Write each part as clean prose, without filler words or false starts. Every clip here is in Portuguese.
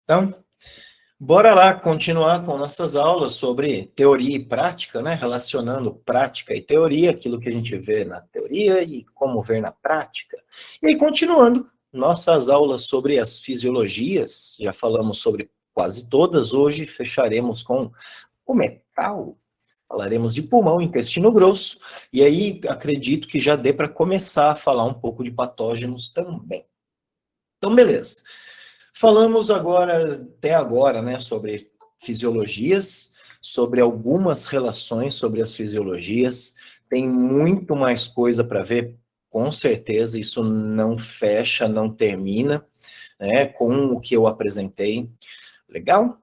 Então, bora lá continuar com nossas aulas sobre teoria e prática, né? Relacionando prática e teoria, aquilo que a gente vê na teoria e como ver na prática. E aí, continuando nossas aulas sobre as fisiologias, já falamos sobre quase todas, hoje fecharemos com o metal. Falaremos de pulmão, intestino grosso, e aí acredito que já dê para começar a falar um pouco de patógenos também. Então, beleza. Falamos agora, até agora, né, sobre fisiologias, sobre algumas relações sobre as fisiologias. Tem muito mais coisa para ver, com certeza, isso não fecha, não termina, né, com o que eu apresentei. Legal?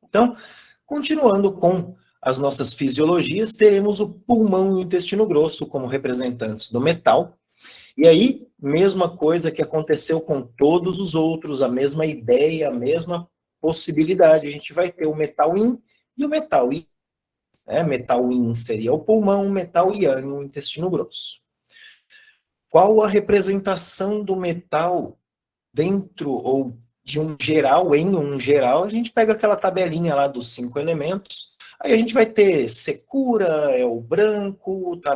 Então, continuando com as nossas fisiologias, teremos o pulmão e o intestino grosso como representantes do metal. E aí, mesma coisa que aconteceu com todos os outros, a mesma ideia, a mesma possibilidade. A gente vai ter o metal yin e o metal yang. Metal yin seria o pulmão, metal yang o intestino grosso. Qual a representação do metal dentro ou de um geral, em um geral? A gente pega aquela tabelinha lá dos 5 elementos. Aí a gente vai ter secura, é o branco, tá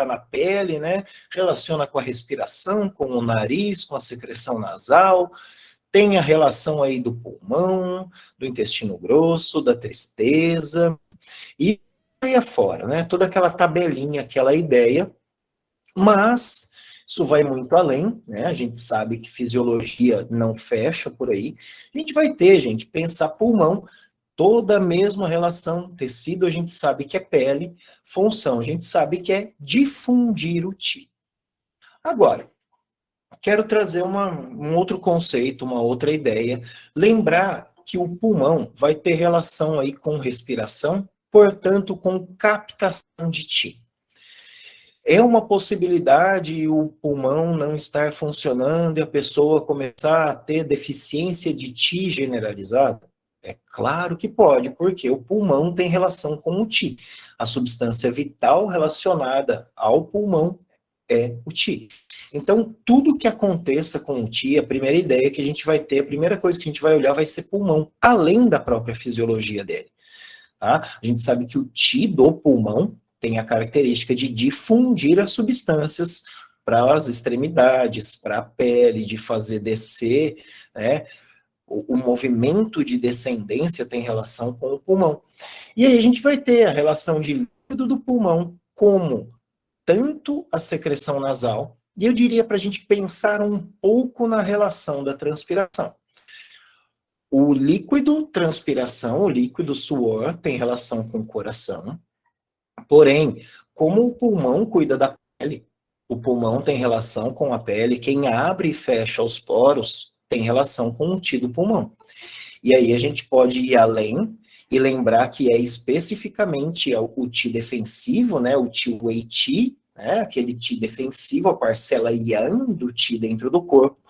na pele, né? Relaciona com a respiração, com o nariz, com a secreção nasal. Tem a relação aí do pulmão, do intestino grosso, da tristeza. E aí afora, né? Toda aquela tabelinha, aquela ideia. Mas isso vai muito além, né? A gente sabe que fisiologia não fecha por aí. A gente vai ter, gente, pensar pulmão, toda a mesma relação, tecido a gente sabe que é pele, função a gente sabe que é difundir o ti. Agora, quero trazer um outro conceito, uma outra ideia, lembrar que o pulmão vai ter relação aí com respiração, portanto, com captação de ti. É uma possibilidade o pulmão não estar funcionando e a pessoa começar a ter deficiência de ti generalizada? É claro que pode, porque o pulmão tem relação com o ti. A substância vital relacionada ao pulmão é o ti. Então, tudo que aconteça com o ti, a primeira ideia que a gente vai ter, a primeira coisa que a gente vai olhar vai ser pulmão, além da própria fisiologia dele. Tá? A gente sabe que o ti do pulmão tem a característica de difundir as substâncias para as extremidades, para a pele, de fazer descer, né? O movimento de descendência tem relação com o pulmão. E aí a gente vai ter a relação de líquido do pulmão como tanto a secreção nasal, e eu diria para a gente pensar um pouco na relação da transpiração. O líquido transpiração, o líquido suor, tem relação com o coração. Porém, como o pulmão cuida da pele, o pulmão tem relação com a pele, quem abre e fecha os poros tem relação com o ti do pulmão. E aí a gente pode ir além e lembrar que é especificamente o ti defensivo, né, o ti wei ti, né, aquele ti defensivo, a parcela yang do ti dentro do corpo,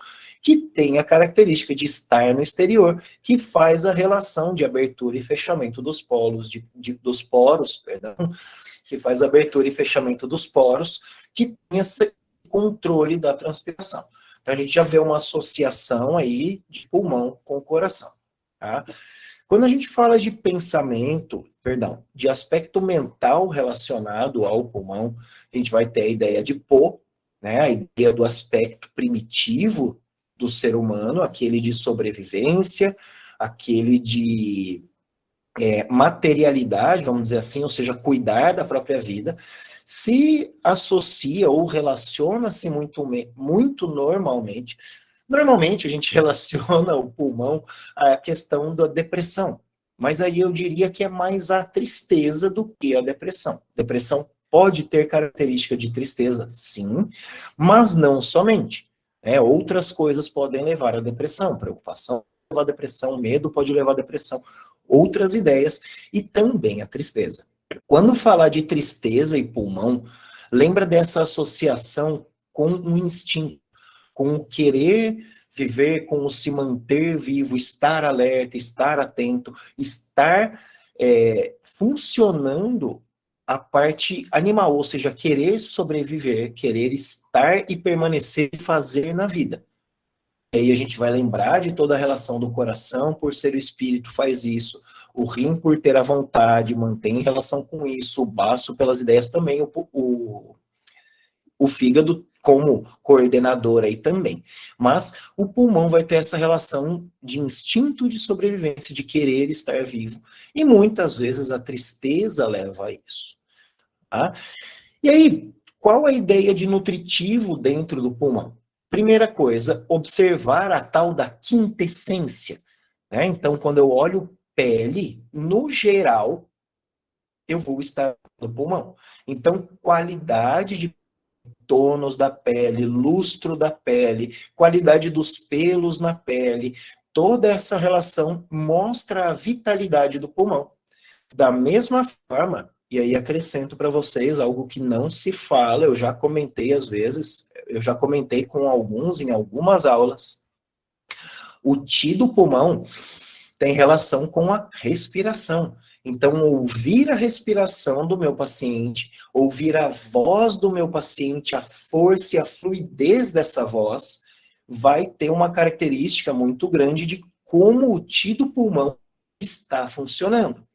que tem a característica de estar no exterior, que faz a relação de abertura e fechamento dos dos poros, perdão, que faz a abertura e fechamento dos poros, que tem esse controle da transpiração. Então a gente já vê uma associação aí de pulmão com o coração. Tá? Quando a gente fala de pensamento, perdão, de aspecto mental relacionado ao pulmão, a gente vai ter a ideia de Po, né, a ideia do aspecto primitivo do ser humano, aquele de sobrevivência, aquele de materialidade, vamos dizer assim, ou seja, cuidar da própria vida, se associa ou relaciona-se muito normalmente. Normalmente a gente relaciona o pulmão à questão da depressão, mas aí eu diria que é mais a tristeza do que a depressão. Depressão pode ter característica de tristeza, sim, mas não somente. Outras coisas podem levar à depressão, preocupação pode levar à depressão, medo pode levar à depressão, outras ideias e também a tristeza. Quando falar de tristeza e pulmão, lembra dessa associação com o instinto, com o querer viver, com o se manter vivo, estar alerta, estar atento, estar funcionando a parte animal, ou seja, querer sobreviver, querer estar e permanecer e fazer na vida. E aí a gente vai lembrar de toda a relação do coração, por ser o espírito, faz isso. O rim, por ter a vontade, mantém relação com isso. O baço, pelas ideias também. O fígado como coordenador aí também. Mas o pulmão vai ter essa relação de instinto de sobrevivência, de querer estar vivo. E muitas vezes a tristeza leva a isso. Tá? E aí, qual a ideia de nutritivo dentro do pulmão? Primeira coisa, observar a tal da quintessência. Né? Então, quando eu olho pele, no geral, eu vou estar no pulmão. Então, qualidade de tônus da pele, lustro da pele, qualidade dos pelos na pele, toda essa relação mostra a vitalidade do pulmão. Da mesma forma, e aí acrescento para vocês algo que não se fala, eu já comentei às vezes, eu já comentei com alguns em algumas aulas, o Ti do pulmão tem relação com a respiração. Então, ouvir a respiração do meu paciente, ouvir a voz do meu paciente, a força e a fluidez dessa voz, vai ter uma característica muito grande de como o Ti do pulmão está funcionando.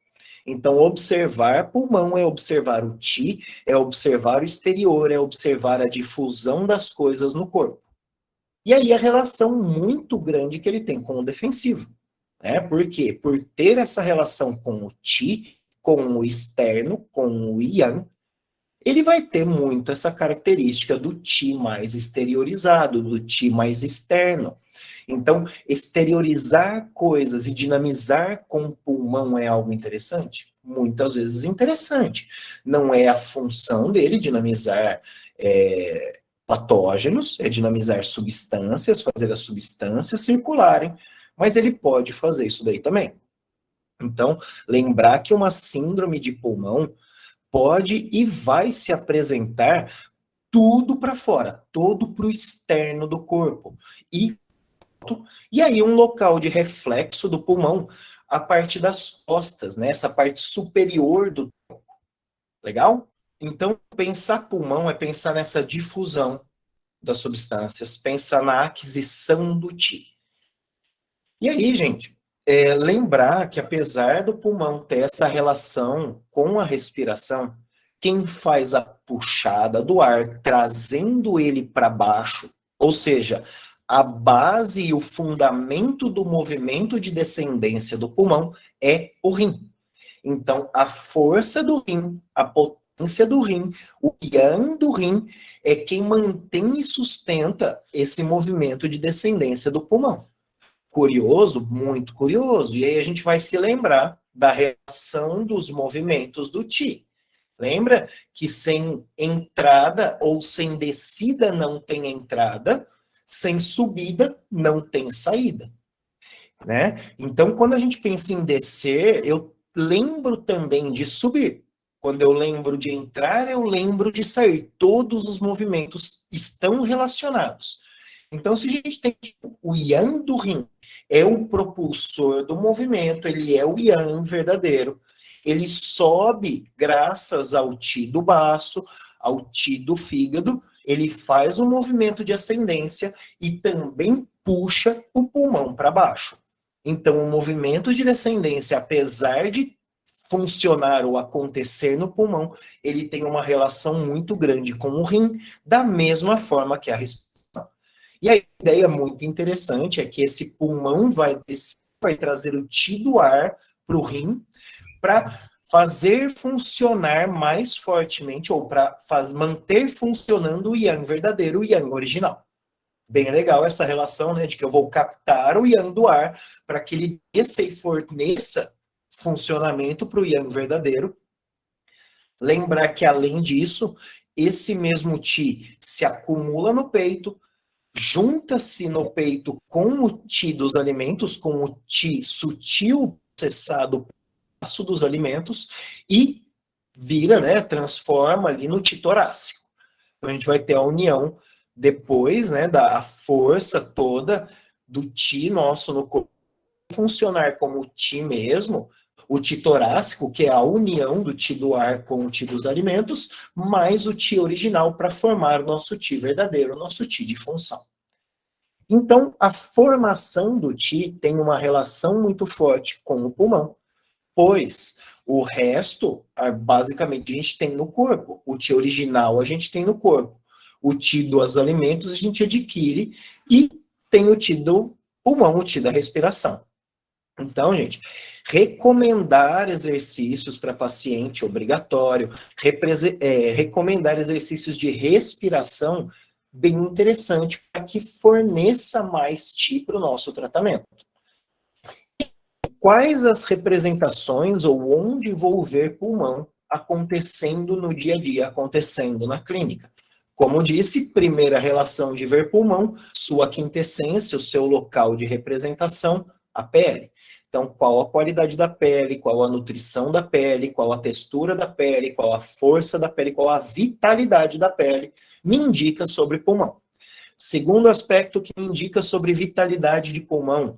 Então, observar pulmão é observar o Ti, é observar o exterior, é observar a difusão das coisas no corpo. E aí a relação muito grande que ele tem com o defensivo. Né? Por quê? Por ter essa relação com o Ti, com o externo, com o Yang, ele vai ter muito essa característica do Ti mais exteriorizado, do Ti mais externo. Então, exteriorizar coisas e dinamizar com o pulmão é algo interessante? Muitas vezes interessante. Não é a função dele dinamizar patógenos, é dinamizar substâncias, fazer as substâncias circularem, mas ele pode fazer isso daí também. Então, lembrar que uma síndrome de pulmão pode e vai se apresentar tudo para fora, todo para o externo do corpo. E aí um local de reflexo do pulmão a parte das costas, né? Essa parte superior do tronco. Legal? Então, pensar pulmão é pensar nessa difusão das substâncias, pensar na aquisição do Ti. E aí, gente, lembrar que apesar do pulmão ter essa relação com a respiração, quem faz a puxada do ar, trazendo ele para baixo, ou seja, a base e o fundamento do movimento de descendência do pulmão é o rim. Então, a força do rim, a potência do rim, o yang do rim é quem mantém e sustenta esse movimento de descendência do pulmão. Curioso? Muito curioso. E aí a gente vai se lembrar da relação dos movimentos do Ti. Lembra que sem entrada ou sem descida não tem entrada, sem subida não tem saída. Né? Então, quando a gente pensa em descer, eu lembro também de subir. Quando eu lembro de entrar, eu lembro de sair. Todos os movimentos estão relacionados. Então, se a gente tem o yang do rim, é o propulsor do movimento, ele é o yang verdadeiro. Ele sobe graças ao Ti do baço, ao Ti do fígado, ele faz um movimento de ascendência e também puxa o pulmão para baixo. Então, o movimento de descendência, apesar de funcionar ou acontecer no pulmão, ele tem uma relação muito grande com o rim, da mesma forma que a respiração. E a ideia muito interessante é que esse pulmão vai trazer o Ti do ar para o rim, para fazer funcionar mais fortemente, ou para manter funcionando o Yang verdadeiro, o Yang original. Bem legal essa relação, né, de que eu vou captar o Yang do ar para que ele desça e forneça funcionamento para o Yang verdadeiro. Lembrar que, além disso, esse mesmo Ti se acumula no peito, junta-se no peito com o Ti dos alimentos, com o Ti sutil processado dos alimentos e vira, né, transforma ali no Ti torácico. Então a gente vai ter a união depois, né, da força toda do Ti nosso no corpo funcionar como o Ti mesmo, o Ti torácico, que é a união do Ti do ar com o Ti dos alimentos, mais o Ti original para formar o nosso Ti verdadeiro, o nosso Ti de função. Então, a formação do Qi tem uma relação muito forte com o pulmão, pois o resto, basicamente, a gente tem no corpo. O Qi original a gente tem no corpo. O Qi dos alimentos a gente adquire e tem o Qi do pulmão, o Qi da respiração. Então, gente, recomendar exercícios para paciente obrigatório, recomendar exercícios de respiração bem interessante para que forneça mais Qi para o nosso tratamento. Quais as representações ou onde vou ver pulmão acontecendo no dia a dia, acontecendo na clínica? Como disse, primeira relação de ver pulmão, sua quintessência, o seu local de representação, a pele. Então, qual a qualidade da pele, qual a nutrição da pele, qual a textura da pele, qual a força da pele, qual a vitalidade da pele, me indica sobre pulmão. Segundo aspecto que me indica sobre vitalidade de pulmão,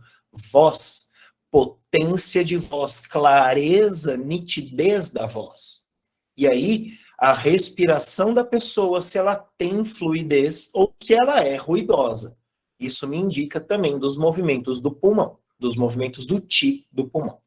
voz, potência de voz, clareza, nitidez da voz. E aí, a respiração da pessoa, se ela tem fluidez ou se ela é ruidosa. Isso me indica também dos movimentos do pulmão, dos movimentos do Qi do pulmão.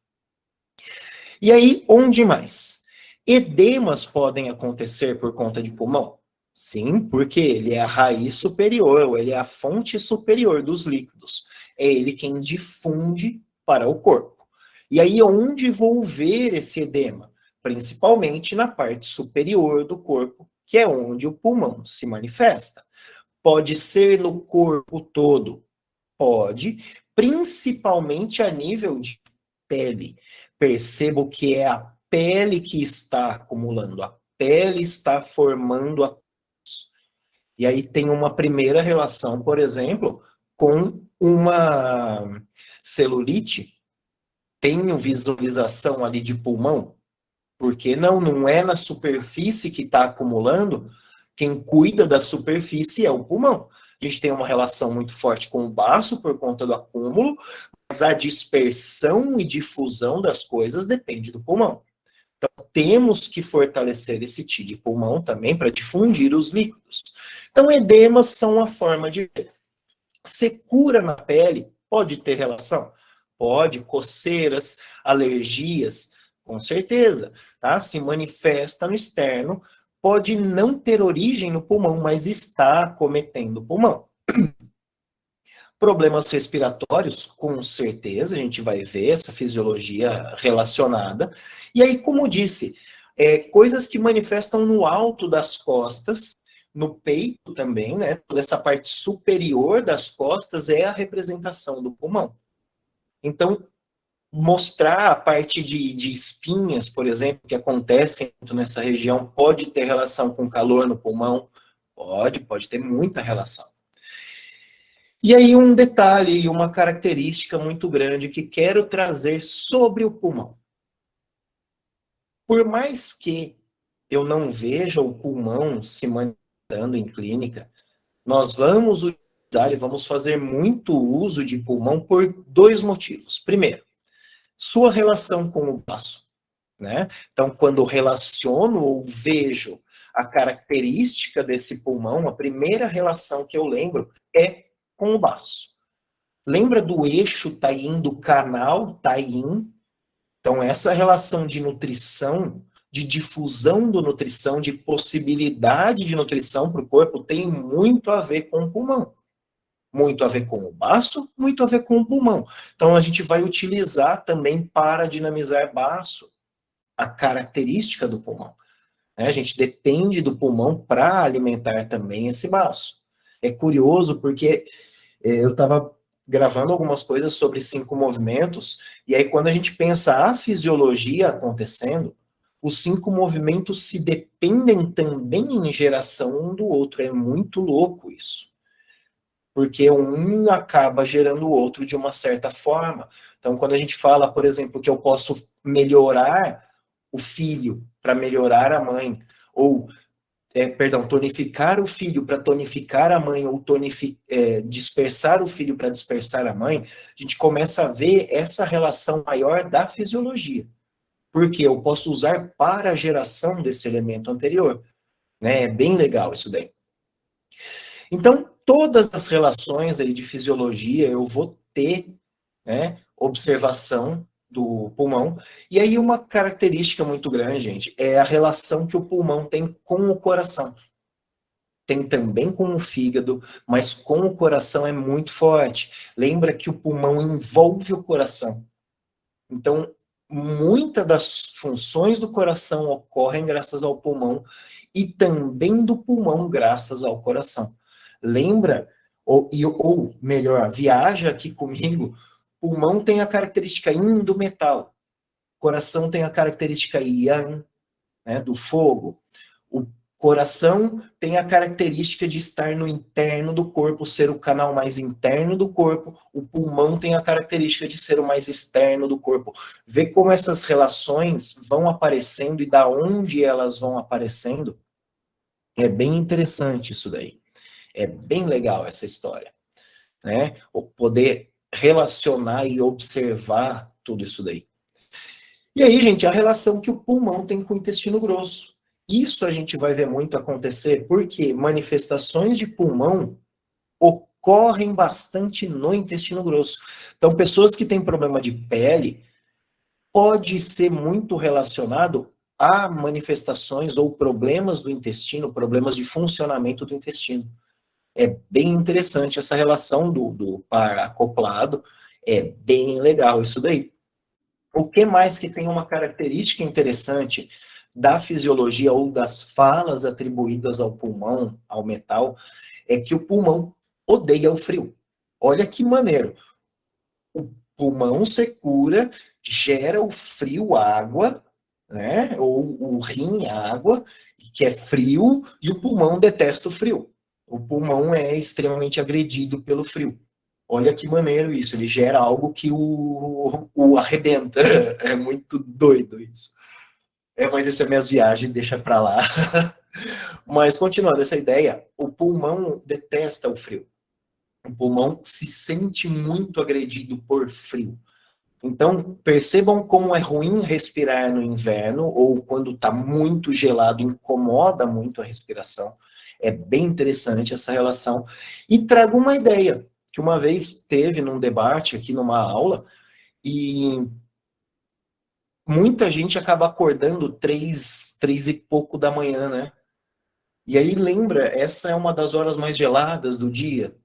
E aí, onde mais? Edemas podem acontecer por conta de pulmão? Sim, porque ele é a raiz superior, ou ele é a fonte superior dos líquidos. É ele quem difunde para o corpo. E aí, onde vou ver esse edema? Principalmente na parte superior do corpo, que é onde o pulmão se manifesta. Pode ser no corpo todo? Pode, principalmente a nível de pele. Percebo que é a pele que está acumulando, a pele está formando a. E aí tem uma primeira relação, por exemplo, com uma celulite. Tenho visualização ali de pulmão, porque não é na superfície que está acumulando, quem cuida da superfície é o pulmão. A gente tem uma relação muito forte com o baço por conta do acúmulo, mas a dispersão e difusão das coisas depende do pulmão. Então, temos que fortalecer esse Qi de pulmão também para difundir os líquidos. Então, edemas são uma forma de ver. Secura na pele pode ter relação? Pode, coceiras, alergias, com certeza, tá? Se manifesta no externo, pode não ter origem no pulmão, mas está acometendo o pulmão. Problemas respiratórios, com certeza, a gente vai ver essa fisiologia relacionada. E aí, como disse, coisas que manifestam no alto das costas, no peito também, né? Toda essa parte superior das costas é a representação do pulmão. Então, mostrar a parte de espinhas, por exemplo, que acontecem nessa região, pode ter relação com calor no pulmão? Pode ter muita relação. E aí um detalhe e uma característica muito grande que quero trazer sobre o pulmão. Por mais que eu não veja o pulmão se manifestando em clínica, nós vamos utilizar e vamos fazer muito uso de pulmão por dois motivos. Primeiro, sua relação com o baço, né? Então, quando relaciono ou vejo a característica desse pulmão, a primeira relação que eu lembro é com o baço. Lembra do eixo Tayin, do canal Tayin? Então, essa relação de nutrição, de difusão da nutrição, de possibilidade de nutrição para o corpo, tem muito a ver com o pulmão. Muito a ver com o baço, muito a ver com o pulmão. Então, a gente vai utilizar também para dinamizar baço a característica do pulmão. A gente depende do pulmão para alimentar também esse baço. É curioso porque eu estava gravando algumas coisas sobre 5 movimentos, e aí quando a gente pensa a fisiologia acontecendo, os 5 movimentos se dependem também em geração um do outro. É muito louco isso. Porque um acaba gerando o outro de uma certa forma. Então, quando a gente fala, por exemplo, que eu posso melhorar o filho para melhorar a mãe, ou, tonificar o filho para tonificar a mãe, ou dispersar o filho para dispersar a mãe, a gente começa a ver essa relação maior da fisiologia. Porque eu posso usar para a geração desse elemento anterior. Né? É bem legal isso daí. Então, todas as relações aí de fisiologia, eu vou ter, né, observação do pulmão. E aí uma característica muito grande, gente, é a relação que o pulmão tem com o coração. Tem também com o fígado, mas com o coração é muito forte. Lembra que o pulmão envolve o coração. Então, muitas das funções do coração ocorrem graças ao pulmão e também do pulmão graças ao coração. Lembra, ou melhor, viaja aqui comigo, pulmão tem a característica yin do metal, coração tem a característica yang, né, do fogo. O coração tem a característica de estar no interno do corpo, ser o canal mais interno do corpo. O pulmão tem a característica de ser o mais externo do corpo. Vê como essas relações vão aparecendo e da onde elas vão aparecendo. É bem interessante isso daí. É bem legal essa história, né? O poder relacionar e observar tudo isso daí. E aí, gente, a relação que o pulmão tem com o intestino grosso. Isso a gente vai ver muito acontecer porque manifestações de pulmão ocorrem bastante no intestino grosso. Então, pessoas que têm problema de pele pode ser muito relacionado a manifestações ou problemas do intestino, problemas de funcionamento do intestino. É bem interessante essa relação do par acoplado, é bem legal isso daí. O que mais que tem uma característica interessante da fisiologia ou das falas atribuídas ao pulmão, ao metal, é que o pulmão odeia o frio. Olha que maneiro. O pulmão secura, gera o frio água, né? Ou o rim água, que é frio, e o pulmão detesta o frio. O pulmão é extremamente agredido pelo frio. Olha que maneiro isso, ele gera algo que o arrebenta. É muito doido isso. Mas isso é minhas viagens, deixa pra lá. Mas continuando essa ideia, o pulmão detesta o frio. O pulmão se sente muito agredido por frio. Então, percebam como é ruim respirar no inverno, ou quando está muito gelado, incomoda muito a respiração. É bem interessante essa relação. E trago uma ideia, que uma vez teve num debate aqui numa aula, e muita gente acaba acordando 3 e pouco da manhã, né? E aí lembra, essa é uma das horas mais geladas do dia.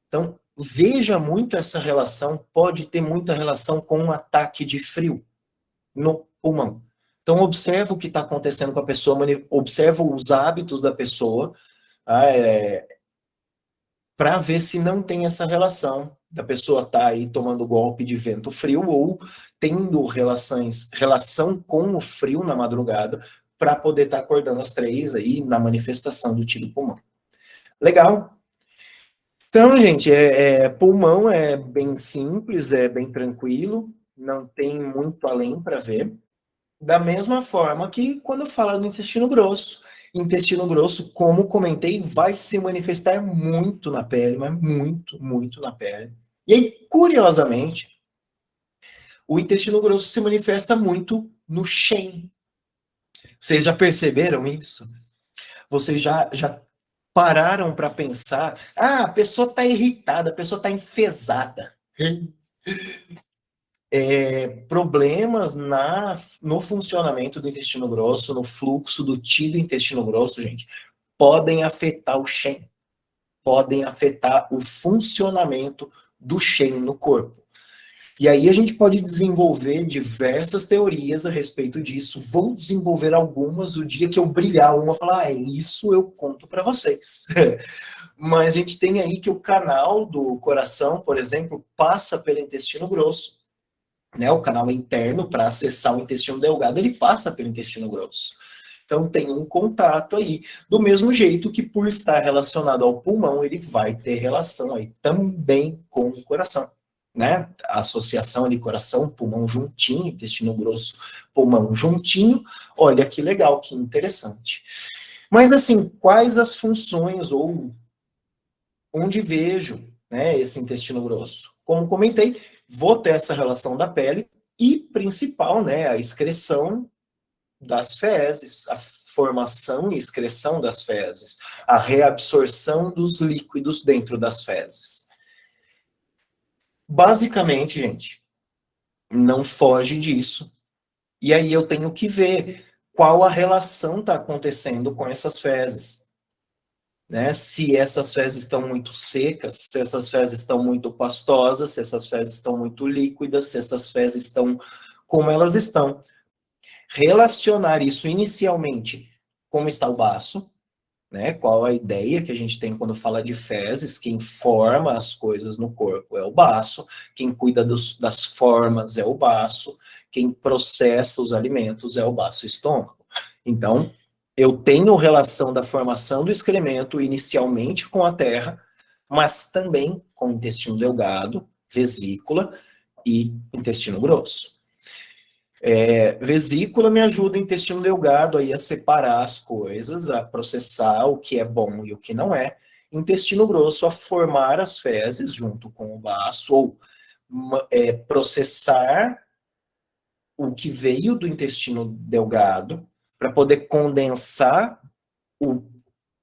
Então, veja muito essa relação, pode ter muita relação com um ataque de frio no pulmão. Então, observa o que está acontecendo com a pessoa, observa os hábitos da pessoa, para ver se não tem essa relação da pessoa estar aí tomando golpe de vento frio ou tendo relação com o frio na madrugada para poder estar acordando às 3 aí na manifestação do tiro do pulmão. Legal? Então, gente, pulmão é bem simples, é bem tranquilo, não tem muito além para ver. Da mesma forma que quando fala do intestino grosso, como comentei, vai se manifestar muito na pele, mas muito, muito na pele. E aí, curiosamente, o intestino grosso se manifesta muito no Shen. Vocês já perceberam isso? Vocês já pararam para pensar, a pessoa está irritada, a pessoa está enfesada. Problemas no funcionamento do intestino grosso, no fluxo do Qi do intestino grosso, gente, podem afetar o Shen, podem afetar o funcionamento do Shen no corpo. E aí a gente pode desenvolver diversas teorias a respeito disso. Vou desenvolver algumas o dia que eu brilhar uma, falar, isso eu conto para vocês. Mas a gente tem aí que o canal do coração, por exemplo, passa pelo intestino grosso. Né, o canal interno para acessar o intestino delgado, ele passa pelo intestino grosso. Então tem um contato aí, do mesmo jeito que por estar relacionado ao pulmão, ele vai ter relação aí também com o coração, né? A associação de coração, pulmão juntinho, intestino grosso, pulmão juntinho. Olha que legal, que interessante. Mas assim, quais as funções ou onde vejo, né, esse intestino grosso? Como comentei, vou ter essa relação da pele e principal, né, a excreção das fezes. A formação e excreção das fezes, a reabsorção dos líquidos dentro das fezes. Basicamente, gente, não foge disso. E aí eu tenho que ver qual a relação está acontecendo com essas fezes. Né? Se essas fezes estão muito secas, se essas fezes estão muito pastosas, se essas fezes estão muito líquidas, se essas fezes estão como elas estão. Relacionar isso inicialmente, como está o baço, né? Qual a ideia que a gente tem quando fala de fezes, quem forma as coisas no corpo é o baço, quem cuida das formas é o baço, quem processa os alimentos é o baço estômago. Então, eu tenho relação da formação do excremento inicialmente com a terra, mas também com o intestino delgado, vesícula e intestino grosso. Vesícula me ajuda o intestino delgado aí a separar as coisas, a processar o que é bom e o que não é. Intestino grosso a formar as fezes junto com o baço, ou processar o que veio do intestino delgado para poder condensar o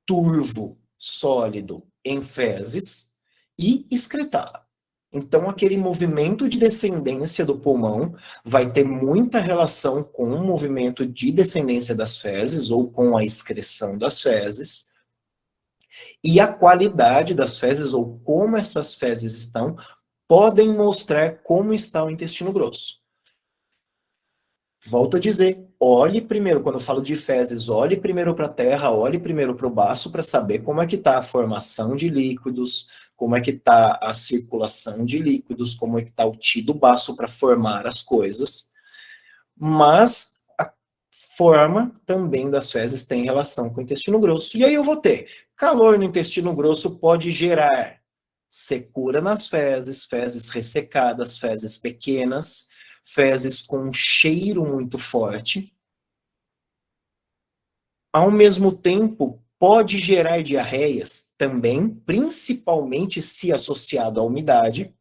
turvo sólido em fezes e excretá-la. Então, aquele movimento de descendência do pulmão vai ter muita relação com o movimento de descendência das fezes ou com a excreção das fezes. E a qualidade das fezes ou como essas fezes estão podem mostrar como está o intestino grosso. Volto a dizer, olhe primeiro, quando eu falo de fezes, olhe primeiro para a terra, olhe primeiro para o baço para saber como é que está a formação de líquidos, como é que está a circulação de líquidos, como é que está o ti do baço para formar as coisas. Mas a forma também das fezes tem relação com o intestino grosso. E aí eu vou ter calor no intestino grosso pode gerar secura nas fezes, fezes ressecadas, fezes pequenas, fezes com um cheiro muito forte. Ao mesmo tempo, pode gerar diarreias também, principalmente se associado à umidade,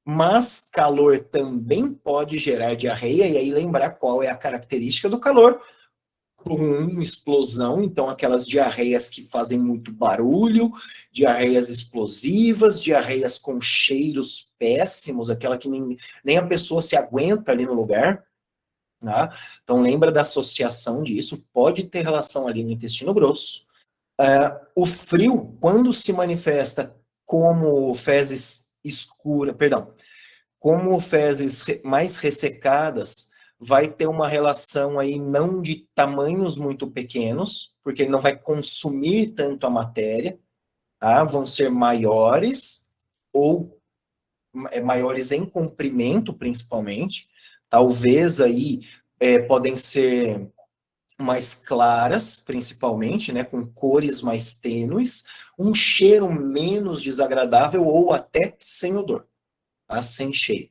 mas calor também pode gerar diarreia, e aí lembrar qual é a característica do calor. Explosão, então aquelas diarreias que fazem muito barulho, diarreias explosivas, diarreias com cheiros péssimos, aquela que nem a pessoa se aguenta ali no lugar. Tá? Então lembra da associação disso, pode ter relação ali no intestino grosso. O frio, quando se manifesta como fezes escuras, perdão, como fezes mais ressecadas, vai ter uma relação aí não de tamanhos muito pequenos, porque ele não vai consumir tanto a matéria, tá? Vão ser maiores, ou maiores em comprimento, principalmente. Talvez aí podem ser mais claras, principalmente, né, com cores mais tênues, um cheiro menos desagradável ou até sem odor, tá? Sem cheiro.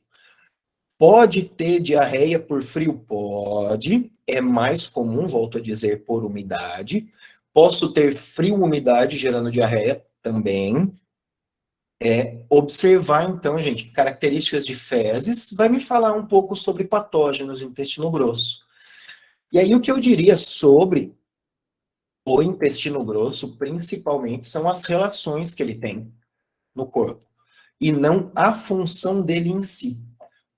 Pode ter diarreia por frio? Pode. É mais comum, volto a dizer, por umidade. Posso ter frio e umidade gerando diarreia? Também. Observar, então, gente, características de fezes, vai me falar um pouco sobre patógenos do intestino grosso. E aí, o que eu diria sobre o intestino grosso, principalmente, são as relações que ele tem no corpo, e não a função dele em si.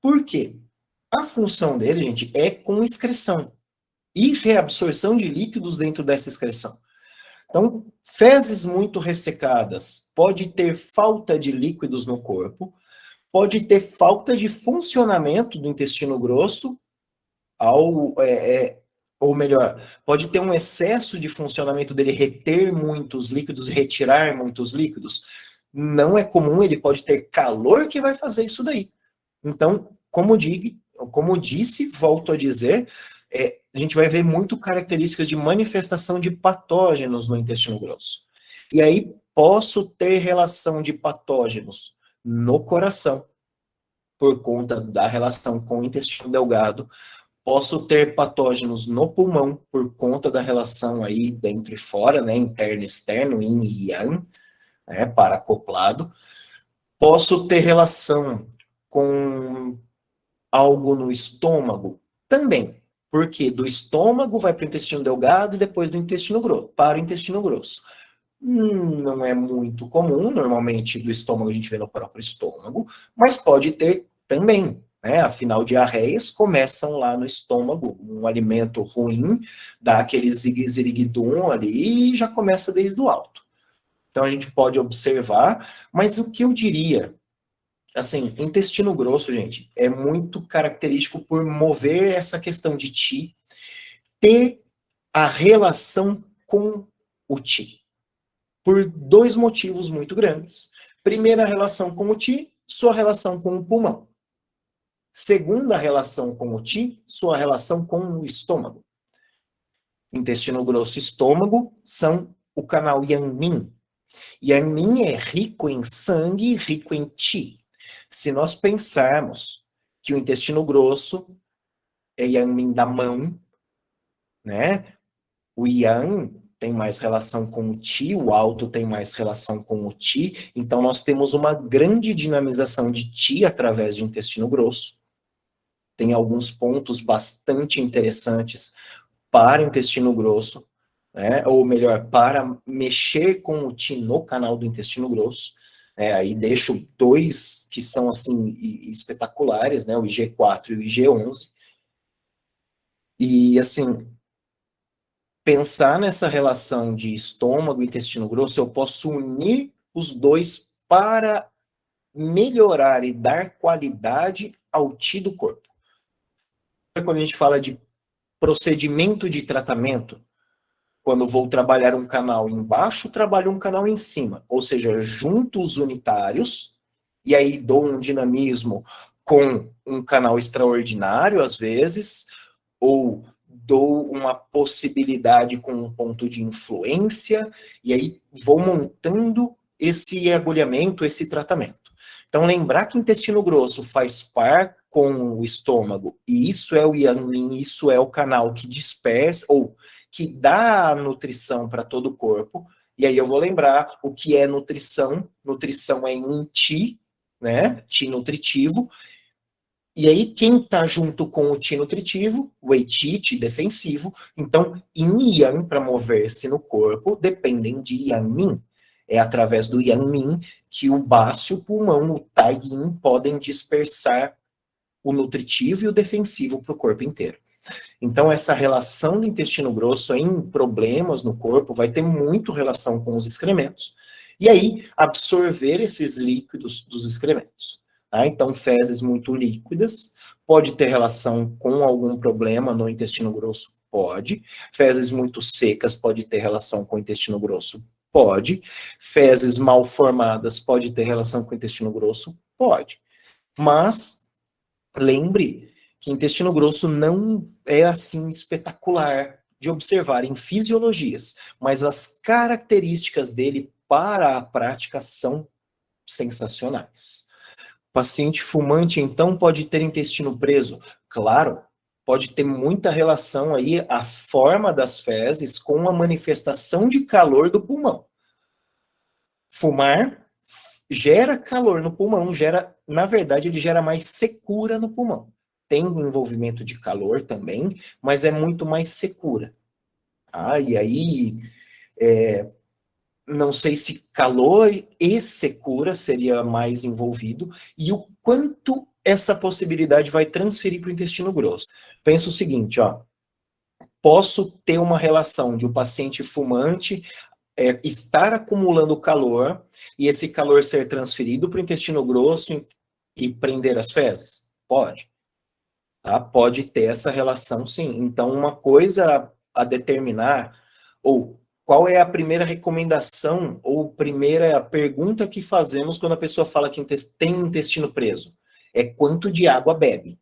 Por quê? A função dele, gente, é com excreção e reabsorção de líquidos dentro dessa excreção. Então, fezes muito ressecadas pode ter falta de líquidos no corpo, pode ter falta de funcionamento do intestino grosso, ou melhor, pode ter um excesso de funcionamento dele reter muitos líquidos, retirar muitos líquidos. Não é comum, ele pode ter calor que vai fazer isso daí. Então, como disse, volto a dizer, a gente vai ver muito características de manifestação de patógenos no intestino grosso. E aí, posso ter relação de patógenos no coração, por conta da relação com o intestino delgado. Posso ter patógenos no pulmão, por conta da relação aí dentro e fora, né, interno e externo, yin e yang, né, paracoplado. Posso ter relação com algo no estômago? Também. Porque do estômago vai para o intestino delgado e depois do intestino grosso, para o intestino grosso. Não é muito comum, normalmente do estômago a gente vê no próprio estômago, mas pode ter também, né? Afinal, diarreias começam lá no estômago, um alimento ruim, dá aquele zigue-ziriguidum ali e já começa desde o alto. Então a gente pode observar, mas o que eu diria, assim, intestino grosso, gente, é muito característico por mover essa questão de ti, ter a relação com o ti por dois motivos muito grandes. Primeira, relação com o ti, sua relação com o pulmão. Segunda, relação com o ti, sua relação com o estômago. Intestino grosso e estômago são o canal Yang-Min. Yang-Min é rico em sangue e rico em ti. Se nós pensarmos que o intestino grosso é Yang-Min da mão, né? O Yang tem mais relação com o Ti, o alto tem mais relação com o Ti, então nós temos uma grande dinamização de Ti através de intestino grosso. Tem alguns pontos bastante interessantes para o intestino grosso, né? Ou melhor, para mexer com o Ti no canal do intestino grosso. Aí deixo dois que são assim espetaculares, né? O IG4 e o IG11. E assim, pensar nessa relação de estômago e intestino grosso, eu posso unir os dois para melhorar e dar qualidade ao ti do corpo. Quando a gente fala de procedimento de tratamento, quando vou trabalhar um canal embaixo, trabalho um canal em cima, ou seja, junto os unitários, e aí dou um dinamismo com um canal extraordinário, às vezes, ou dou uma possibilidade com um ponto de influência, e aí vou montando esse agulhamento, esse tratamento. Então, lembrar que intestino grosso faz par com o estômago, e isso é o Yang-Min, isso é o canal que dispersa, ou que dá a nutrição para todo o corpo, e aí eu vou lembrar o que é nutrição. Nutrição é em Ti, né? Ti nutritivo. E aí, quem está junto com o Ti nutritivo, o Wei-Ti, Ti defensivo, então, Yin e Yang, para mover-se no corpo, dependem de Yang-Min. É através do Yang-Min que o baço e o pulmão, o Tai-Yin, podem dispersar o nutritivo e o defensivo para o corpo inteiro. Então, essa relação do intestino grosso em problemas no corpo vai ter muito relação com os excrementos. E aí, absorver esses líquidos dos excrementos. Tá? Então, fezes muito líquidas, pode ter relação com algum problema no intestino grosso? Pode. Fezes muito secas pode ter relação com o intestino grosso? Pode. Fezes mal formadas pode ter relação com o intestino grosso? Pode. Mas, lembre que intestino grosso não é assim espetacular de observar em fisiologias, mas as características dele para a prática são sensacionais. Paciente fumante, então, pode ter intestino preso? Claro, pode ter muita relação aí a forma das fezes com a manifestação de calor do pulmão. Fumar gera calor no pulmão, na verdade, ele gera mais secura no pulmão. Tem um envolvimento de calor também, mas é muito mais secura. E aí, não sei se calor e secura seria mais envolvido, e o quanto essa possibilidade vai transferir para o intestino grosso. Pensa o seguinte, posso ter uma relação de um paciente fumante estar acumulando calor, e esse calor ser transferido para o intestino grosso e prender as fezes? Pode. Tá? Pode ter essa relação, sim. Então, uma coisa a determinar, ou qual é a primeira recomendação, ou primeira pergunta que fazemos quando a pessoa fala que tem intestino preso? É quanto de água bebe.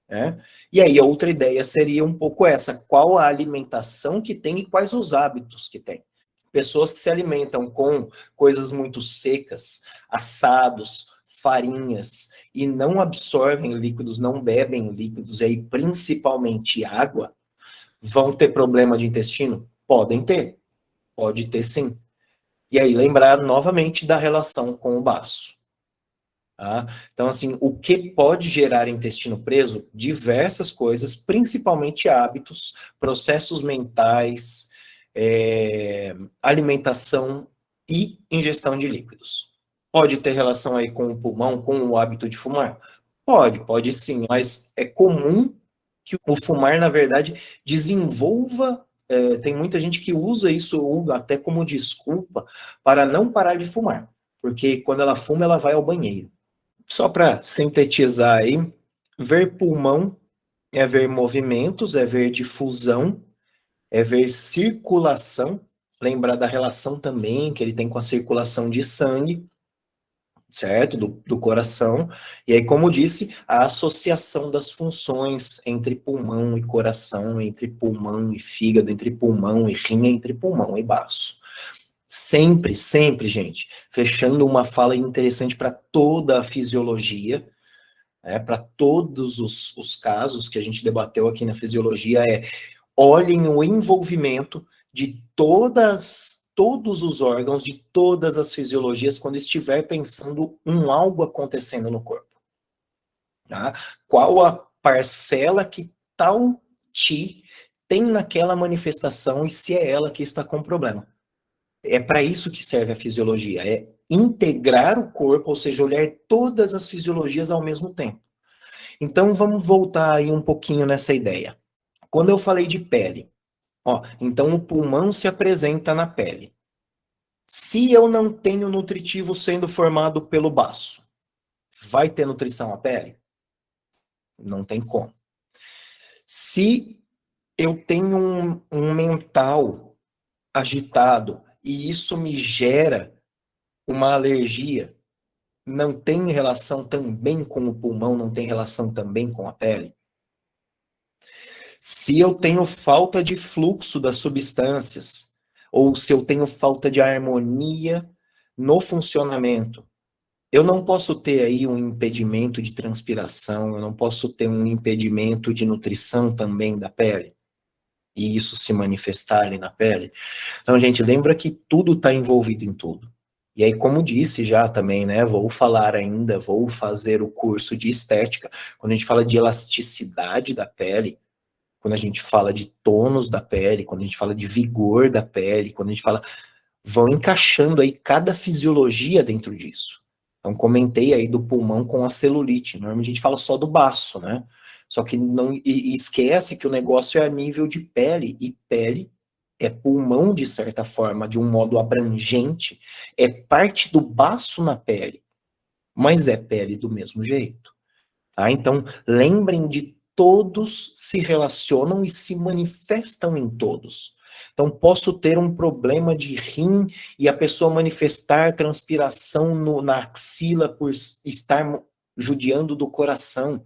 Né? E aí, a outra ideia seria um pouco essa: qual a alimentação que tem e quais os hábitos que tem. Pessoas que se alimentam com coisas muito secas, assados, farinhas, e não absorvem líquidos, não bebem líquidos, e aí principalmente água, vão ter problema de intestino? Podem ter, pode ter sim. E aí lembrar novamente da relação com o baço. Tá? Então, assim, o que pode gerar intestino preso? Diversas coisas, principalmente hábitos, processos mentais, alimentação e ingestão de líquidos. Pode ter relação aí com o pulmão, com o hábito de fumar? Pode sim, mas é comum que o fumar, na verdade, desenvolva. Tem muita gente que usa isso até como desculpa para não parar de fumar, porque quando ela fuma, ela vai ao banheiro. Só para sintetizar aí, ver pulmão é ver movimentos, é ver difusão, é ver circulação, lembrar da relação também que ele tem com a circulação de sangue, certo? Do coração. E aí, como disse, a associação das funções entre pulmão e coração, entre pulmão e fígado, entre pulmão e rim, entre pulmão e baço. Sempre, sempre, gente, fechando uma fala interessante para toda a fisiologia, para todos os casos que a gente debateu aqui na fisiologia, olhem o envolvimento de todos os órgãos, de todas as fisiologias, quando estiver pensando em algo acontecendo no corpo. Tá? Qual a parcela que tal ti tem naquela manifestação e se é ela que está com problema. É para isso que serve a fisiologia, é integrar o corpo, ou seja, olhar todas as fisiologias ao mesmo tempo. Então vamos voltar aí um pouquinho nessa ideia. Quando eu falei de pele, então o pulmão se apresenta na pele. Se eu não tenho nutritivo sendo formado pelo baço, vai ter nutrição à pele? Não tem como. Se eu tenho um mental agitado e isso me gera uma alergia, não tem relação também com o pulmão, não tem relação também com a pele? Se eu tenho falta de fluxo das substâncias, ou se eu tenho falta de harmonia no funcionamento, eu não posso ter aí um impedimento de transpiração, eu não posso ter um impedimento de nutrição também da pele, e isso se manifestar ali na pele. Então, gente, lembra que tudo está envolvido em tudo. E aí, como disse já também, né, vou falar ainda, vou fazer o curso de estética, quando a gente fala de elasticidade da pele, quando a gente fala de tônus da pele, quando a gente fala de vigor da pele, quando a gente fala, vão encaixando aí cada fisiologia dentro disso. Então, comentei aí do pulmão com a celulite. Normalmente a gente fala só do baço, né? Só que não e esquece que o negócio é a nível de pele, e pele é pulmão de certa forma, de um modo abrangente, é parte do baço na pele, mas é pele do mesmo jeito. Tá? Então, lembrem de todos se relacionam e se manifestam em todos. Então, posso ter um problema de rim e a pessoa manifestar transpiração na axila por estar judiando do coração.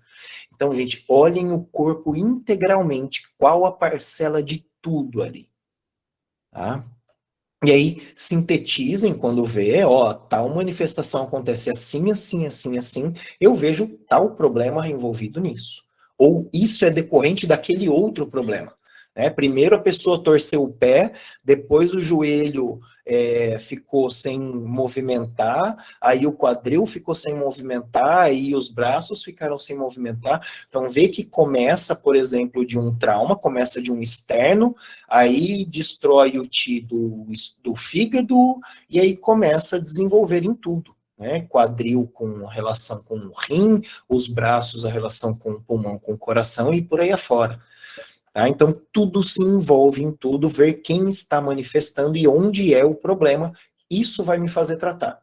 Então, gente, olhem o corpo integralmente, qual a parcela de tudo ali. Tá? E aí, sintetizem quando vê, tal manifestação acontece assim, assim, assim, assim, eu vejo tal problema envolvido nisso. Ou isso é decorrente daquele outro problema. Né? Primeiro a pessoa torceu o pé, depois o joelho ficou sem movimentar, aí o quadril ficou sem movimentar, aí os braços ficaram sem movimentar. Então vê que começa, por exemplo, de um trauma, começa de um externo, aí destrói o ti do fígado, e aí começa a desenvolver em tudo. Né? Quadril com relação com o rim, os braços a relação com o pulmão, com o coração e por aí afora. Tá? Então, tudo se envolve em tudo, ver quem está manifestando e onde é o problema, isso vai me fazer tratar.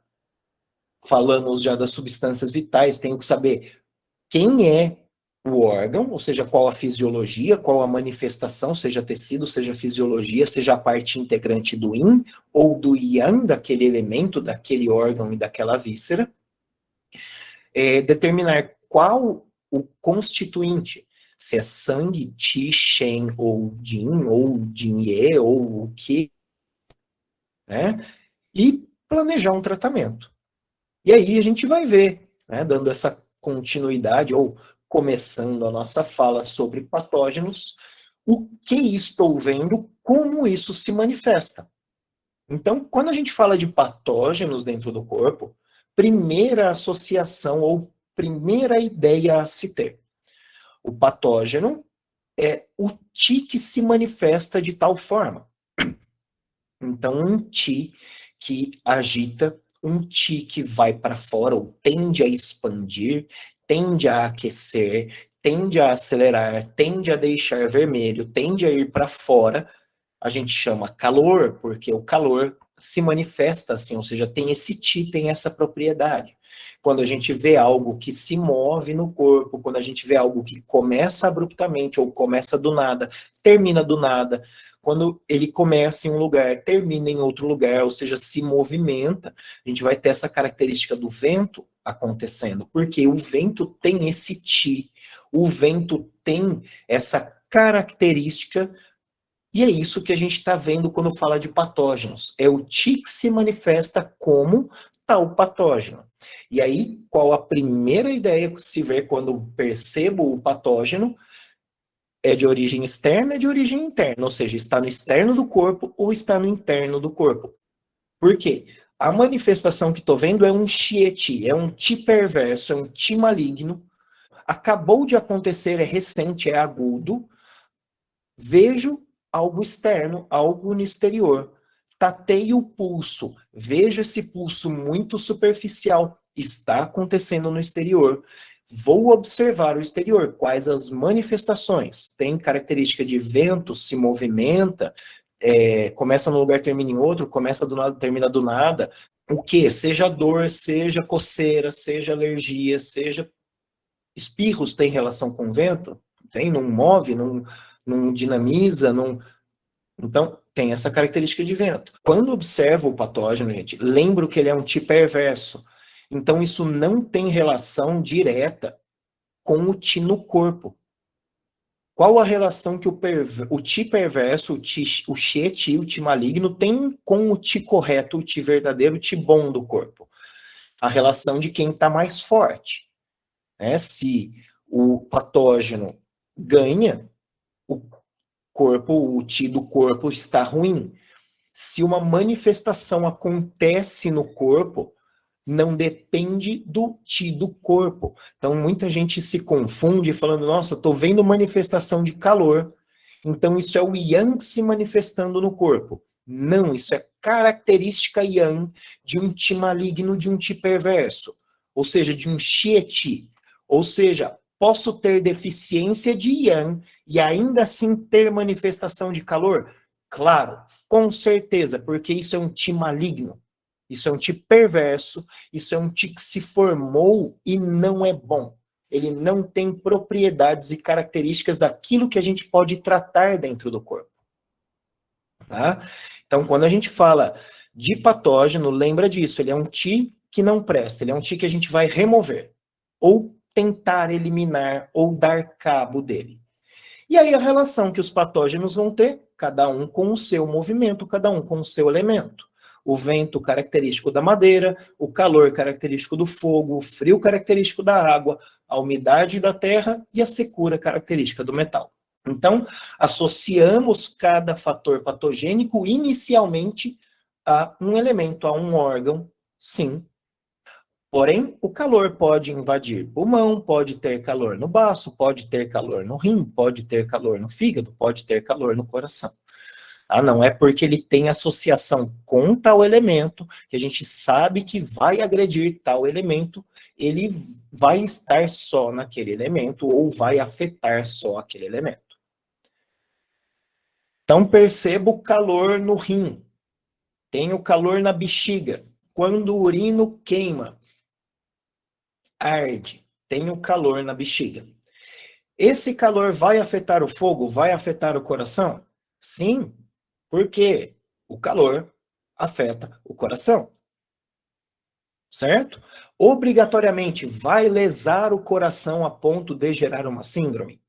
Falamos já das substâncias vitais, tenho que saber quem é o órgão, ou seja, qual a fisiologia, qual a manifestação, seja tecido, seja fisiologia, seja a parte integrante do yin ou do yang, daquele elemento, daquele órgão e daquela víscera. Determinar qual o constituinte, se é sangue, Qi, Shen ou Jin, ou Jin-Ye, ou o que, né? E planejar um tratamento. E aí a gente vai ver, né, dando essa continuidade, ou começando a nossa fala sobre patógenos, o que estou vendo, como isso se manifesta. Então, quando a gente fala de patógenos dentro do corpo, primeira associação ou primeira ideia a se ter. O patógeno é o Ti que se manifesta de tal forma. Então, um Ti que agita, um Ti que vai para fora ou tende a expandir, tende a aquecer, tende a acelerar, tende a deixar vermelho, tende a ir para fora, a gente chama calor, porque o calor se manifesta assim, ou seja, tem esse Ti, tem essa propriedade. Quando a gente vê algo que se move no corpo, quando a gente vê algo que começa abruptamente ou começa do nada, termina do nada, quando ele começa em um lugar, termina em outro lugar, ou seja, se movimenta, a gente vai ter essa característica do vento acontecendo, porque o vento tem esse Ti, o vento tem essa característica. E é isso que a gente está vendo quando fala de patógenos. É o Ti que se manifesta como tal patógeno. E aí, qual a primeira ideia que se vê quando percebo o patógeno? É de origem externa, é de origem interna, ou seja, está no externo do corpo ou está no interno do corpo. Por quê? A manifestação que estou vendo é um Chieti, é um Ti perverso, é um Ti maligno. Acabou de acontecer, é recente, é agudo. Vejo algo externo, algo no exterior. Tateio o pulso, vejo esse pulso muito superficial, está acontecendo no exterior. Vou observar o exterior, quais as manifestações. Tem característica de vento, se movimenta, começa num lugar, termina em outro, começa do nada, termina do nada. O que? Seja dor, seja coceira, seja alergia, seja espirros tem relação com o vento? Tem? Não move, não dinamiza, não... Então, tem essa característica de vento. Quando observo o patógeno, gente, lembro que ele é um Ti perverso. Então, isso não tem relação direta com o Ti no corpo. Qual a relação que o Ti perverso, o Chieti, o Ti maligno, tem com o Ti correto, o Ti verdadeiro, o Ti bom do corpo? A relação de quem está mais forte. Né? Se o patógeno ganha, o corpo, o Ti do corpo está ruim. Se uma manifestação acontece no corpo, não depende do Ti do corpo. Então, muita gente se confunde falando, nossa, estou vendo manifestação de calor, então isso é o Yang se manifestando no corpo. Não, isso é característica Yang de um Ti maligno, de um Ti perverso, ou seja, de um Chieti. Ou seja, posso ter deficiência de Yang e ainda assim ter manifestação de calor? Claro, com certeza, porque isso é um Ti maligno. Isso é um Ti perverso, isso é um Ti que se formou e não é bom. Ele não tem propriedades e características daquilo que a gente pode tratar dentro do corpo. Tá? Então, quando a gente fala de patógeno, lembra disso, ele é um Ti que não presta, ele é um Ti que a gente vai remover, ou tentar eliminar, ou dar cabo dele. E aí a relação que os patógenos vão ter, cada um com o seu movimento, cada um com o seu elemento. O vento característico da madeira, o calor característico do fogo, o frio característico da água, a umidade da terra e a secura característica do metal. Então, associamos cada fator patogênico inicialmente a um elemento, a um órgão, sim. Porém, o calor pode invadir pulmão, pode ter calor no baço, pode ter calor no rim, pode ter calor no fígado, pode ter calor no coração. Ah, não é porque ele tem associação com tal elemento, que a gente sabe que vai agredir tal elemento, ele vai estar só naquele elemento ou vai afetar só aquele elemento. Então, perceba o calor no rim, tenho calor na bexiga, quando o urino queima, arde, tenho calor na bexiga. Esse calor vai afetar o fogo? Vai afetar o coração? Sim, porque o calor afeta o coração. Certo? Obrigatoriamente vai lesar o coração a ponto de gerar uma síndrome?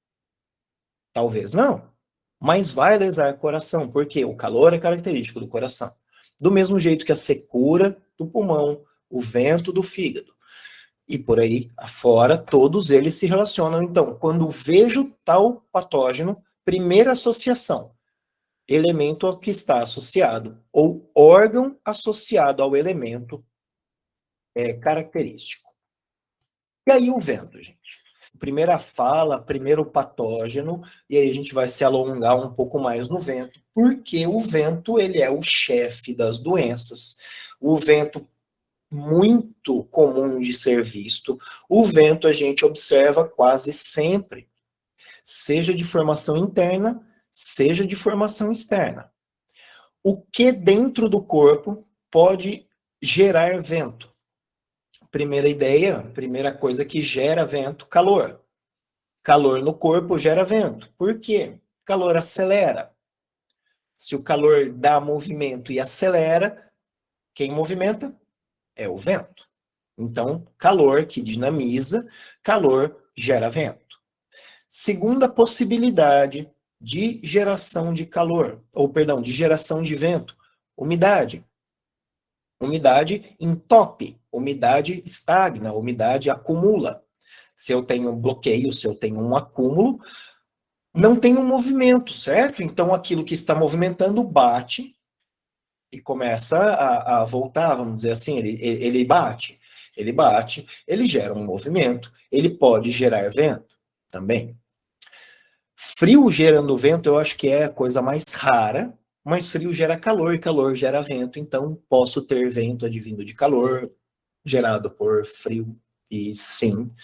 Talvez não, mas vai lesar o coração, porque o calor é característico do coração. Do mesmo jeito que a secura do pulmão, o vento do fígado. E por aí afora, todos eles se relacionam. Então, quando vejo tal patógeno, primeira associação, elemento ao que está associado, ou órgão associado ao elemento característico. E aí o vento, gente? Primeira fala, primeiro patógeno, e aí a gente vai se alongar um pouco mais no vento, porque o vento, ele é o chefe das doenças. O vento, muito comum de ser visto, o vento a gente observa quase sempre, seja de formação interna, seja de formação externa. O que dentro do corpo pode gerar vento? Primeira ideia, primeira coisa que gera vento, calor. Calor no corpo gera vento. Por quê? Calor acelera. Se o calor dá movimento e acelera, quem movimenta? É o vento. Então, calor que dinamiza, calor gera vento. Segunda possibilidade de geração de calor, ou perdão, de geração de vento, umidade. Umidade entope, umidade estagna, umidade acumula. Se eu tenho um bloqueio, se eu tenho um acúmulo, não tem um movimento, certo? Então aquilo que está movimentando bate e começa a voltar, vamos dizer assim, ele bate, ele gera um movimento, ele pode gerar vento também. Frio gerando vento, eu acho que é a coisa mais rara, mas frio gera calor e calor gera vento, então posso ter vento advindo de calor, gerado por frio, e sim.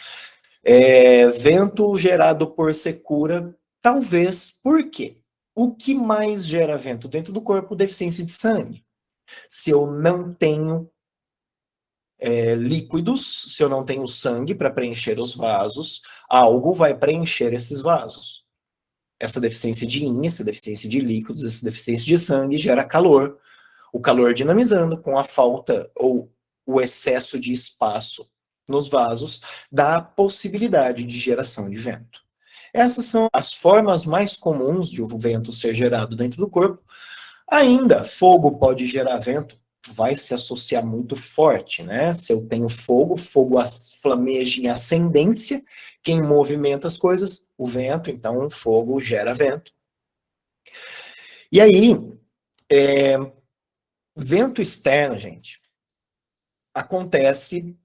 Vento gerado por secura, talvez, por quê? O que mais gera vento dentro do corpo? Deficiência de sangue. Se eu não tenho líquidos, se eu não tenho sangue para preencher os vasos, algo vai preencher esses vasos. Essa deficiência de yin, essa deficiência de líquidos, essa deficiência de sangue gera calor. O calor dinamizando com a falta ou o excesso de espaço nos vasos dá a possibilidade de geração de vento. Essas são as formas mais comuns de o vento ser gerado dentro do corpo. Ainda, fogo pode gerar vento, vai se associar muito forte, né? Se eu tenho fogo, fogo flameja em ascendência, quem movimenta as coisas? O vento, então o fogo gera vento. E aí, vento externo, gente, acontece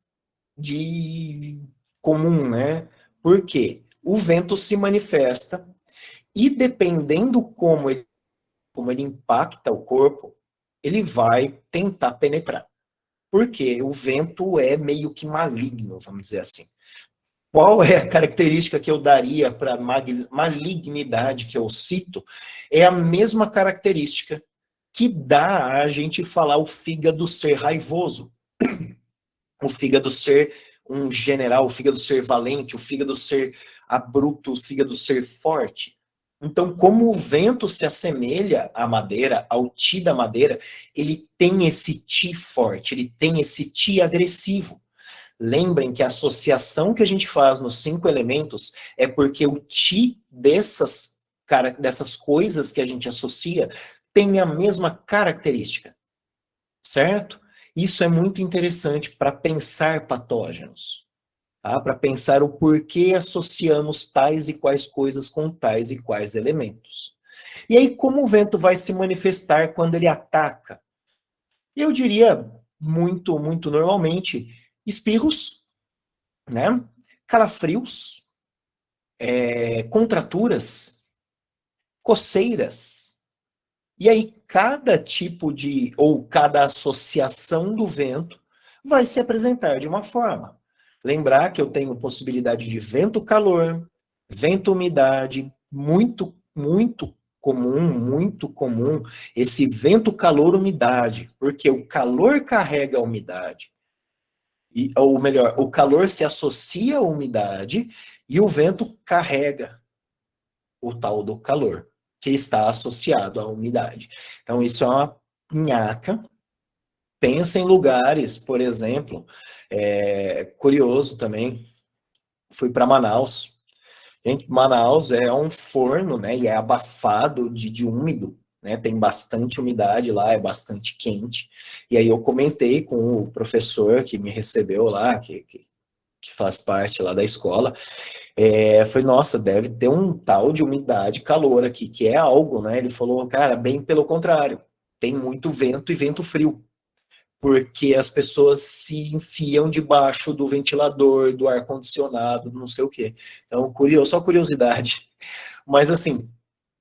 de comum, né? Porque o vento se manifesta e dependendo como ele impacta o corpo, ele vai tentar penetrar. Porque o vento é meio que maligno, vamos dizer assim. Qual é a característica que eu daria para a malignidade que eu cito? É a mesma característica que dá a gente falar o fígado ser raivoso, o fígado ser um general, o fígado ser valente, o fígado ser abrupto, o fígado ser forte. Então, como o vento se assemelha à madeira, ao ti da madeira, ele tem esse ti forte, ele tem esse ti agressivo. Lembrem que a associação que a gente faz nos 5 elementos é porque o ti dessas coisas que a gente associa tem a mesma característica, certo? Isso é muito interessante para pensar patógenos, tá? Para pensar o porquê associamos tais e quais coisas com tais e quais elementos. E aí, como o vento vai se manifestar quando ele ataca? Eu diria, muito normalmente, espirros, né? Calafrios, contraturas, coceiras. E aí, cada tipo de, ou cada associação do vento vai se apresentar de uma forma. Lembrar que eu tenho possibilidade de vento-calor, vento-umidade, muito comum, esse vento-calor-umidade, porque o calor carrega a umidade. Ou melhor, o calor se associa à umidade e o vento carrega o tal do calor, que está associado à umidade. Então, isso é uma pinhaca. Pensa em lugares, por exemplo, curioso também, fui para Manaus. Gente, Manaus é um forno, né, e é abafado de úmido, né, tem bastante umidade lá, é bastante quente. E aí eu comentei com o professor que me recebeu lá, que faz parte lá da escola, falei, nossa, deve ter um tal de umidade e calor aqui, que é algo, né? Ele falou, cara, bem pelo contrário, tem muito vento e vento frio. porque as pessoas se enfiam debaixo do ventilador, do ar-condicionado, não sei o quê. Então, só curiosidade. Mas, assim,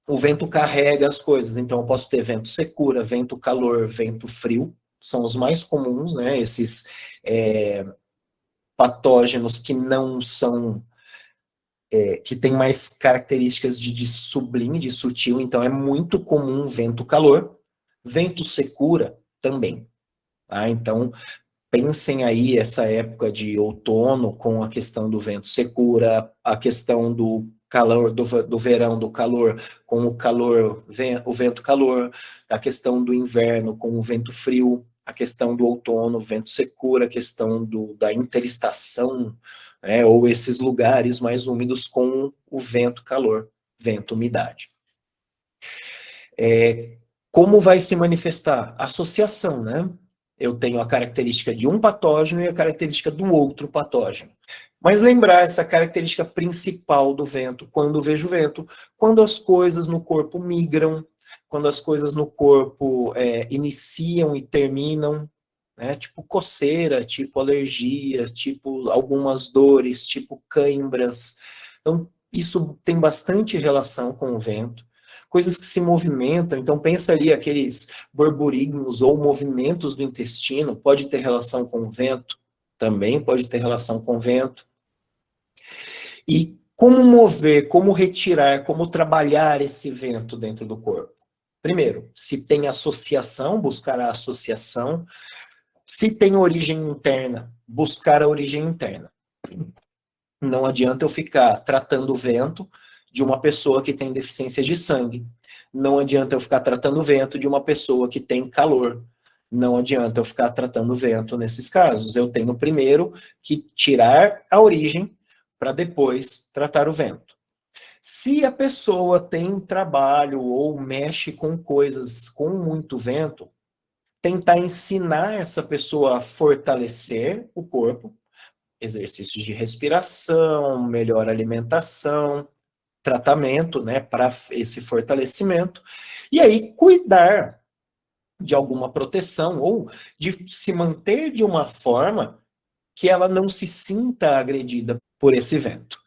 o vento carrega as coisas. Então, eu posso ter vento secura, vento calor, vento frio, são os mais comuns, né? Esses patógenos que não são, que tem mais características de sublime, de sutil. Então, é muito comum vento calor, vento secura também. Tá? Então, pensem aí essa época de outono com a questão do vento secura, a questão do calor, do verão, do calor, com o calor, o vento calor, a questão do inverno com o vento frio, a questão do outono, vento secura, a questão da interestação, né, ou esses lugares mais úmidos com o vento calor, vento umidade. Como vai se manifestar? Associação, né? Eu tenho a característica de um patógeno e a característica do outro patógeno. Mas lembrar essa característica principal do vento, quando vejo vento, quando as coisas no corpo migram, quando as coisas no corpo iniciam e terminam, né? Tipo coceira, tipo alergia, tipo algumas dores, tipo cãibras. Então, isso tem bastante relação com o vento. Coisas que se movimentam, então pensa ali aqueles borborigmos ou movimentos do intestino, pode ter relação com o vento, também pode ter relação com o vento. E como mover, como retirar, como trabalhar esse vento dentro do corpo? Primeiro, se tem associação, buscar a associação. Se tem origem interna, buscar a origem interna. Não adianta eu ficar tratando o vento de uma pessoa que tem deficiência de sangue. Não adianta eu ficar tratando o vento de uma pessoa que tem calor. Não adianta eu ficar tratando o vento nesses casos. Eu tenho primeiro que tirar a origem para depois tratar o vento. Se a pessoa tem trabalho ou mexe com coisas com muito vento, tentar ensinar essa pessoa a fortalecer o corpo, exercícios de respiração, melhor alimentação, tratamento, né, para esse fortalecimento, e aí cuidar de alguma proteção ou de se manter de uma forma que ela não se sinta agredida por esse vento.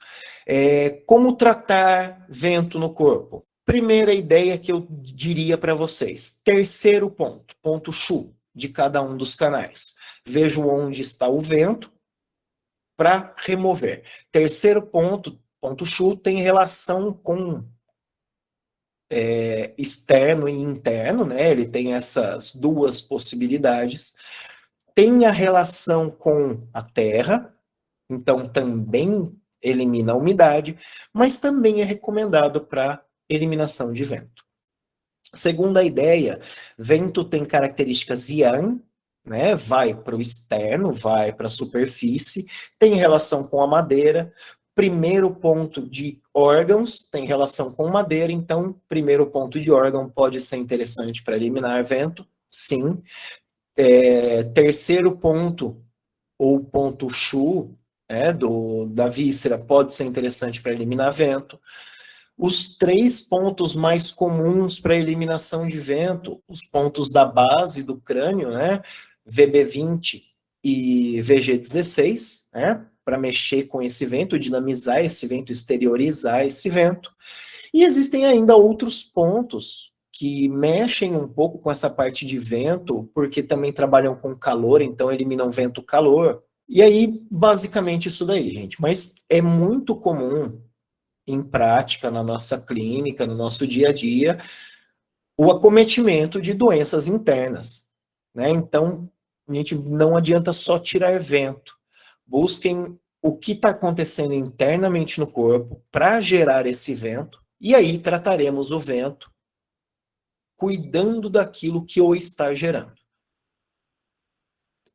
Como tratar vento no corpo? Primeira ideia que eu diria para vocês. Terceiro ponto, ponto Chu, de cada um dos canais. Vejo onde está o vento para remover. Terceiro ponto, ponto Chu, tem relação com externo e interno, né? Ele tem essas duas possibilidades. Tem a relação com a terra, então também elimina a umidade, mas também é recomendado para eliminação de vento. Segunda ideia, vento tem características yang, né? Vai para o externo, vai para a superfície, tem relação com a madeira. Primeiro ponto de órgãos tem relação com madeira, então primeiro ponto de órgão pode ser interessante para eliminar vento, sim. Terceiro ponto, ou ponto Chu, da víscera, pode ser interessante para eliminar vento. Os 3 pontos mais comuns para eliminação de vento, os pontos da base do crânio, né? VB20 e VG16, né? Para mexer com esse vento, dinamizar esse vento, exteriorizar esse vento. E existem ainda outros pontos que mexem um pouco com essa parte de vento, porque também trabalham com calor, então eliminam vento-calor. E aí, basicamente, isso daí, gente. Mas é muito comum em prática, na nossa clínica, no nosso dia a dia, o acometimento de doenças internas, né? Então, a gente não adianta só tirar vento. Busquem o que está acontecendo internamente no corpo para gerar esse vento, e aí trataremos o vento cuidando daquilo que o está gerando.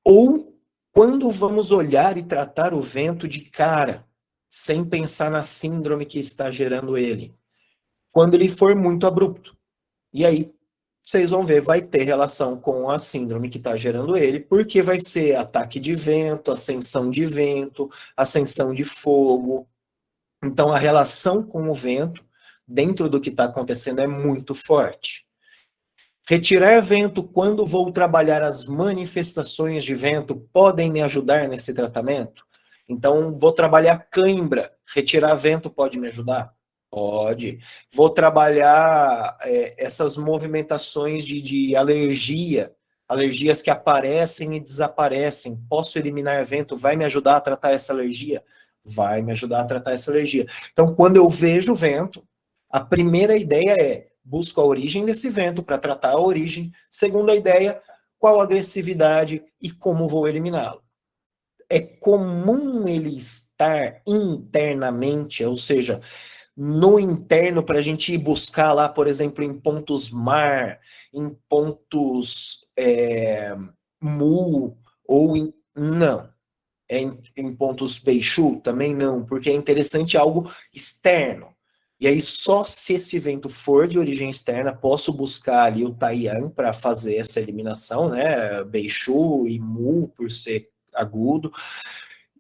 Ou quando vamos olhar e tratar o vento de cara, sem pensar na síndrome que está gerando ele, quando ele for muito abrupto. E aí, vocês vão ver, vai ter relação com a síndrome que está gerando ele, porque vai ser ataque de vento, ascensão de vento, ascensão de fogo. Então, a relação com o vento, dentro do que está acontecendo, é muito forte. Retirar vento quando vou trabalhar as manifestações de vento podem me ajudar nesse tratamento? Então, vou trabalhar cãibra, retirar vento pode me ajudar? Pode. Vou trabalhar essas movimentações de alergia, alergias que aparecem e desaparecem. Posso eliminar vento? Vai me ajudar a tratar essa alergia? Vai me ajudar a tratar essa alergia. Então, quando eu vejo vento, a primeira ideia é busco a origem desse vento para tratar a origem. Segunda ideia, qual a agressividade e como vou eliminá-lo. É comum ele estar internamente, ou seja, no interno, para a gente ir buscar lá, por exemplo, em pontos mar, em pontos mu, ou em. Não. Em pontos Beixu também não, porque é interessante algo externo. E aí, só se esse vento for de origem externa, posso buscar ali o Taiyan para fazer essa eliminação, né? Beixu e Mu, por ser agudo.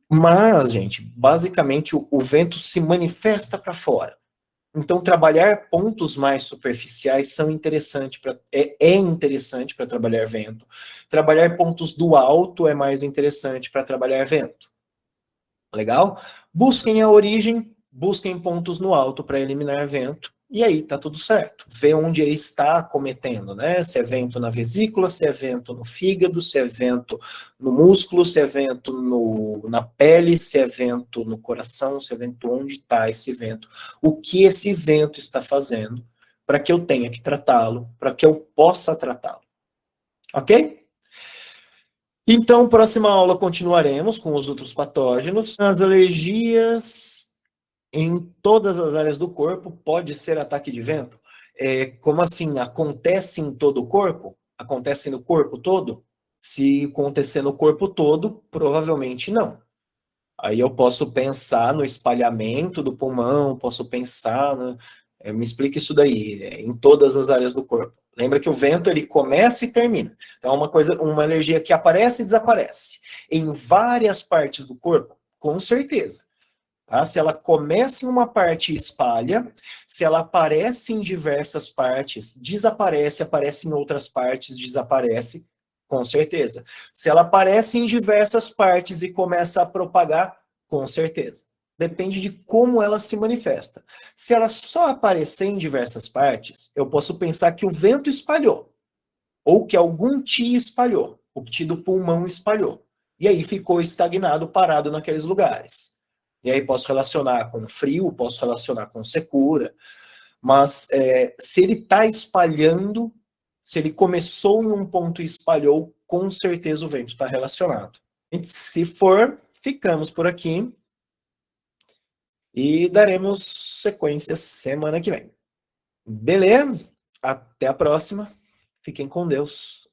Mas, gente, basicamente o vento se manifesta para fora. Então, trabalhar pontos mais superficiais são interessantes é interessante para trabalhar vento. Trabalhar pontos do alto é mais interessante para trabalhar vento. Legal? Busquem a origem, busquem pontos no alto para eliminar vento, e aí tá tudo certo. Vê onde ele está cometendo, né? Se é vento na vesícula, se é vento no fígado, se é vento no músculo, se é vento na pele, se é vento no coração, se é vento onde está esse vento. O que esse vento está fazendo para que eu tenha que tratá-lo, para que eu possa tratá-lo. Ok? Então, próxima aula continuaremos com os outros patógenos. As alergias em todas as áreas do corpo pode ser ataque de vento? Como assim? Acontece em todo o corpo? Acontece no corpo todo? Se acontecer no corpo todo, provavelmente não. Aí eu posso pensar no espalhamento do pulmão, posso pensar, me explica isso daí, em todas as áreas do corpo. Lembra que o vento, ele começa e termina. Então, uma alergia que aparece e desaparece. Em várias partes do corpo, com certeza. Tá? Se ela começa em uma parte e espalha, se ela aparece em diversas partes, desaparece, aparece em outras partes, desaparece, com certeza. Se ela aparece em diversas partes e começa a propagar, com certeza. Depende de como ela se manifesta. Se ela só aparecer em diversas partes, eu posso pensar que o vento espalhou, ou que algum Ti espalhou, o Ti do pulmão espalhou. E aí ficou estagnado, parado naqueles lugares. E aí posso relacionar com frio, posso relacionar com secura, mas se ele está espalhando, se ele começou em um ponto e espalhou, com certeza o vento está relacionado. E se for, ficamos por aqui e daremos sequência semana que vem. Beleza? Até a próxima. Fiquem com Deus.